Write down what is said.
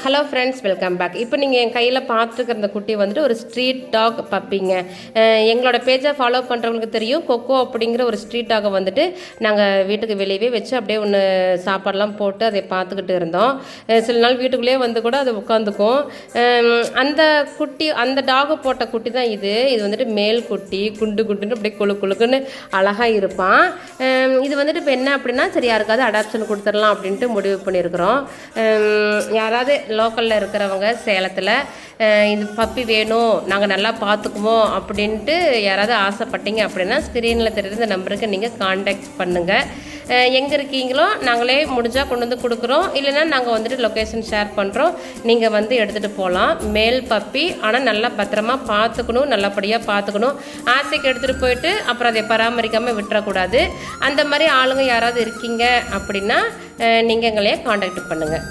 Hello friends, welcome back. இப்போ நீங்கள் என் கையில் பார்த்துருக்கிற இந்த குட்டி வந்துட்டு ஒரு ஸ்ட்ரீட் டாக் பப்பிங்க. எங்களோட பேஜை ஃபாலோ பண்ணுறவங்களுக்கு தெரியும், கொக்கோ அப்படிங்கிற ஒரு ஸ்ட்ரீட் டாகை வந்துட்டு நாங்கள் வீட்டுக்கு வெளியவே வச்சு அப்படியே ஒன்று சாப்பாடெலாம் போட்டு அதை பார்த்துக்கிட்டு இருந்தோம். சில நாள் வீட்டுக்குள்ளேயே வந்து கூட அது உட்காந்துக்கும். அந்த டாகை போட்ட குட்டி தான் இது வந்துட்டு மேல் குட்டி, குண்டு குண்டுன்னு அப்படியே குழுக்குன்னு அழகாக இருப்பான். இது வந்துட்டு இப்போ என்ன அப்படின்னா, சரி யாருக்காவது அடாப்ஷன் கொடுத்துடலாம் அப்படின்ட்டு முடிவு பண்ணியிருக்கிறோம். யாராவது லோக்கலில் இருக்கிறவங்க சேலத்தில் இது பப்பி வேணும், நாங்கள் நல்லா பார்த்துக்குவோம் அப்படின்ட்டு யாராவது ஆசைப்பட்டீங்க அப்படின்னா ஸ்க்ரீனில் தெரியுற இந்த நம்பருக்கு நீங்கள் காண்டாக்ட் பண்ணுங்கள். எங்கே இருக்கீங்களோ நாங்களே முடிஞ்சால் கொண்டு வந்து கொடுக்குறோம், இல்லைன்னா நாங்கள் வந்துட்டு லொக்கேஷன் ஷேர் பண்ணுறோம், நீங்கள் வந்து எடுத்துகிட்டு போகலாம். மேல் பப்பி, ஆனால் நல்லா பத்திரமா பார்த்துக்கணும், நல்லபடியாக பார்த்துக்கணும். ஆசைக்கு எடுத்துகிட்டு போயிட்டு அப்புறம் அதை பராமரிக்காமல் விட்டுறக்கூடாது. அந்த மாதிரி ஆளுங்க யாராவது இருக்கீங்க அப்படின்னா நீங்கள் எங்களையே காண்டாக்ட் பண்ணுங்கள்.